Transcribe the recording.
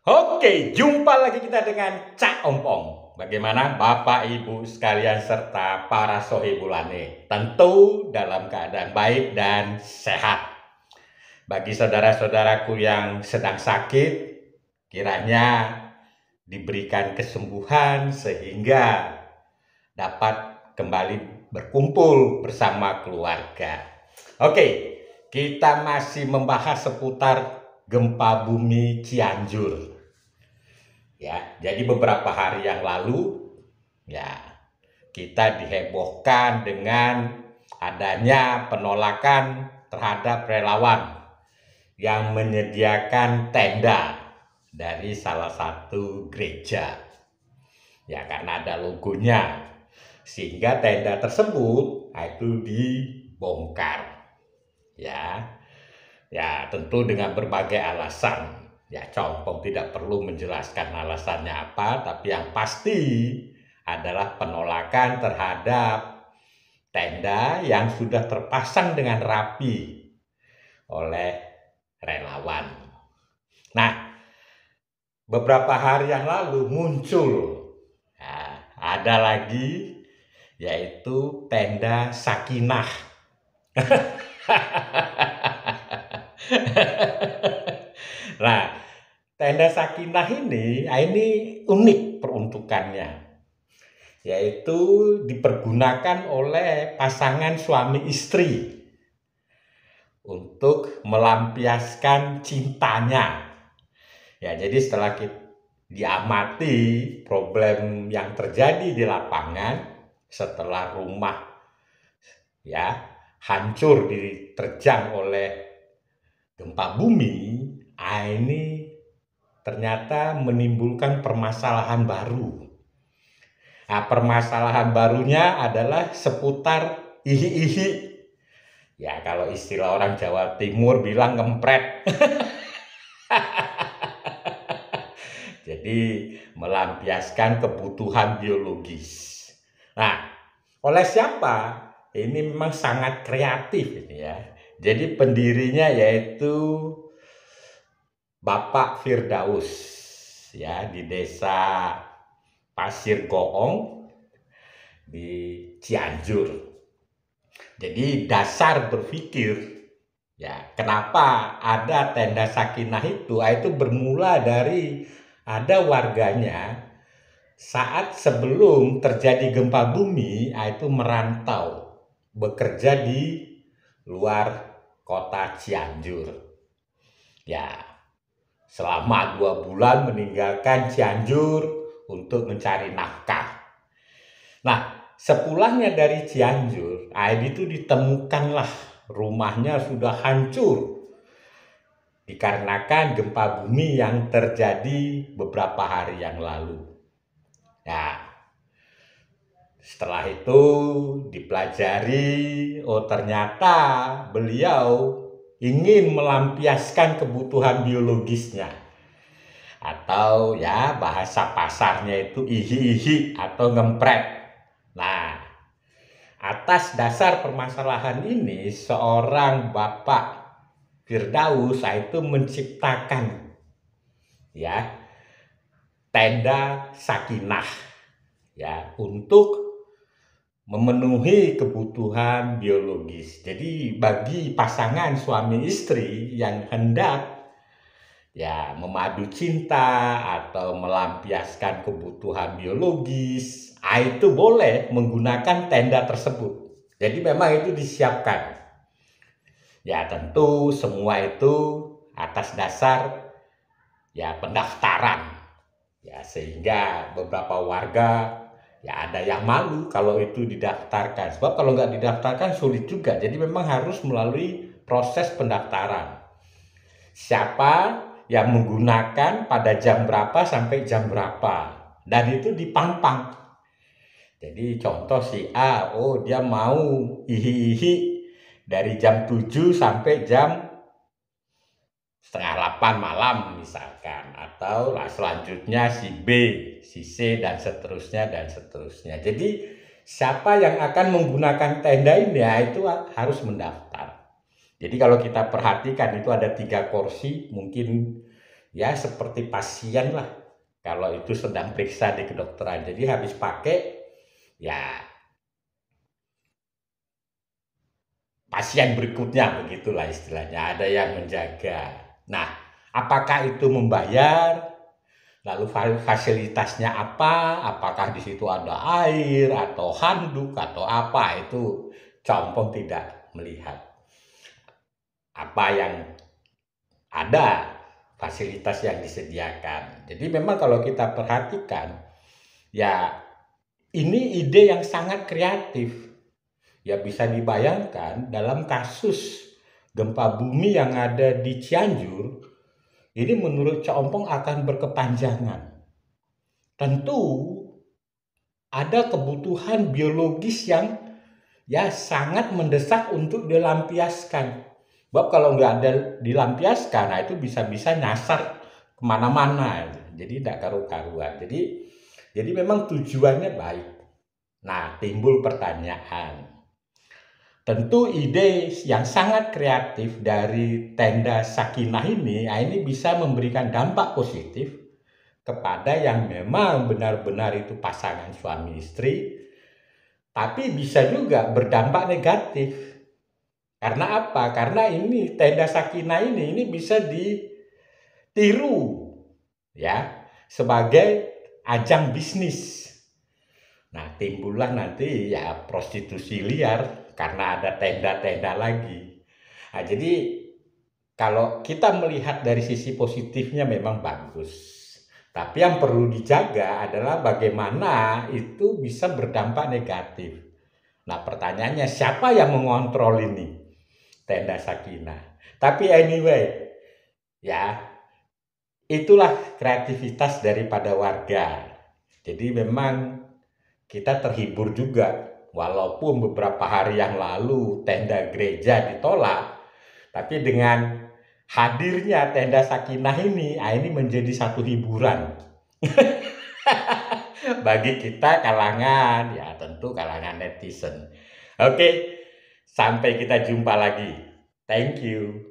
Oke, jumpa lagi kita dengan Cak Ompong. Bagaimana Bapak, Ibu sekalian serta para sohibulane? Tentu dalam keadaan baik dan sehat. Bagi saudara-saudaraku yang sedang sakit, kiranya diberikan kesembuhan sehingga dapat kembali berkumpul bersama keluarga. Oke, kita masih membahas seputar gempa bumi Cianjur. Ya, jadi beberapa hari yang lalu ya kita dihebohkan dengan adanya penolakan terhadap relawan yang menyediakan tenda dari salah satu gereja. Ya, karena ada logonya. Sehingga tenda tersebut itu dibongkar. Ya. Ya, tentu dengan berbagai alasan. Ya, Compong tidak perlu menjelaskan alasannya apa, tapi yang pasti adalah penolakan terhadap tenda yang sudah terpasang dengan rapi oleh relawan. Nah, beberapa hari yang lalu muncul ada lagi yaitu tenda Sakinah. Nah, tenda Sakinah ini unik peruntukannya, yaitu dipergunakan oleh pasangan suami istri untuk melampiaskan cintanya. Ya, jadi setelah kita diamati problem yang terjadi di lapangan setelah rumah ya hancur diterjang oleh gempa bumi, ini ternyata menimbulkan permasalahan baru. Nah, permasalahan barunya adalah seputar ihi-ihi. Ya, kalau istilah orang Jawa Timur bilang ngempret. Jadi, melampiaskan kebutuhan biologis. Nah, oleh siapa? Ini memang sangat kreatif ini ya. Jadi pendirinya yaitu Bapak Firdaus ya di desa Pasir Goong di Cianjur. Jadi dasar berpikir ya kenapa ada tenda Sakinah itu bermula dari ada warganya saat sebelum terjadi gempa bumi itu merantau bekerja di luar kota Cianjur. Ya, selama 2 bulan meninggalkan Cianjur untuk mencari nafkah. Nah, sepulangnya dari Cianjur, itu ditemukanlah rumahnya sudah hancur dikarenakan gempa bumi yang terjadi beberapa hari yang lalu. Ya, setelah itu dipelajari, ternyata beliau ingin melampiaskan kebutuhan biologisnya. Atau ya bahasa pasarnya itu ihi-ihi atau ngempret. Nah, atas dasar permasalahan ini seorang Bapak Firdaus itu menciptakan ya tenda Sakinah ya untuk memenuhi kebutuhan biologis. Jadi bagi pasangan suami istri yang hendak ya memadu cinta atau melampiaskan kebutuhan biologis, itu boleh menggunakan tenda tersebut. Jadi memang itu disiapkan. Ya tentu semua itu atas dasar ya pendaftaran. Ya sehingga beberapa warga ya ada yang malu kalau itu didaftarkan. Sebab kalau nggak didaftarkan sulit juga. Jadi memang harus melalui proses pendaftaran. Siapa yang menggunakan pada jam berapa sampai jam berapa. Dan itu dipampang. Jadi contoh si A, dia mau ihi-ihi dari jam 7 sampai jam setengah 8 malam misalkan. Atau selanjutnya si B, si C, dan seterusnya, dan seterusnya. Jadi siapa yang akan menggunakan tenda ini itu harus mendaftar. Jadi kalau kita perhatikan itu ada 3 kursi, mungkin ya seperti pasien lah kalau itu sedang periksa di kedokteran. Jadi habis pakai, ya pasien berikutnya begitulah istilahnya, ada yang menjaga. Nah, apakah itu membayar? Lalu fasilitasnya apa? Apakah di situ ada air atau handuk atau apa? Itu Compong tidak melihat. Apa yang ada, fasilitas yang disediakan. Jadi memang kalau kita perhatikan, ya ini ide yang sangat kreatif. Ya bisa dibayangkan dalam kasus gempa bumi yang ada di Cianjur, ini menurut Compong akan berkepanjangan. Tentu ada kebutuhan biologis yang ya sangat mendesak untuk dilampiaskan. Sebab kalau nggak ada dilampiaskan, nah itu bisa-bisa nyasar kemana-mana. Jadi tidak karu-karuan. Jadi memang tujuannya baik. Nah, timbul pertanyaan. Tentu ide yang sangat kreatif dari tenda Sakinah ini, nah ini bisa memberikan dampak positif kepada yang memang benar-benar itu pasangan suami istri, tapi bisa juga berdampak negatif. Karena apa? Karena ini tenda Sakinah ini bisa ditiru ya sebagai ajang bisnis. Nah, timbullah nanti ya prostitusi liar karena ada tenda-tenda lagi. Nah, jadi kalau kita melihat dari sisi positifnya memang bagus. Tapi yang perlu dijaga adalah bagaimana itu bisa berdampak negatif. Nah, pertanyaannya siapa yang mengontrol ini? Tenda Sakinah. Tapi anyway, ya itulah kreativitas daripada warga. Jadi memang kita terhibur juga. Walaupun beberapa hari yang lalu tenda gereja ditolak, tapi dengan hadirnya tenda Sakinah ini menjadi satu hiburan bagi kita kalangan, ya tentu kalangan netizen. Oke, sampai kita jumpa lagi. Thank you.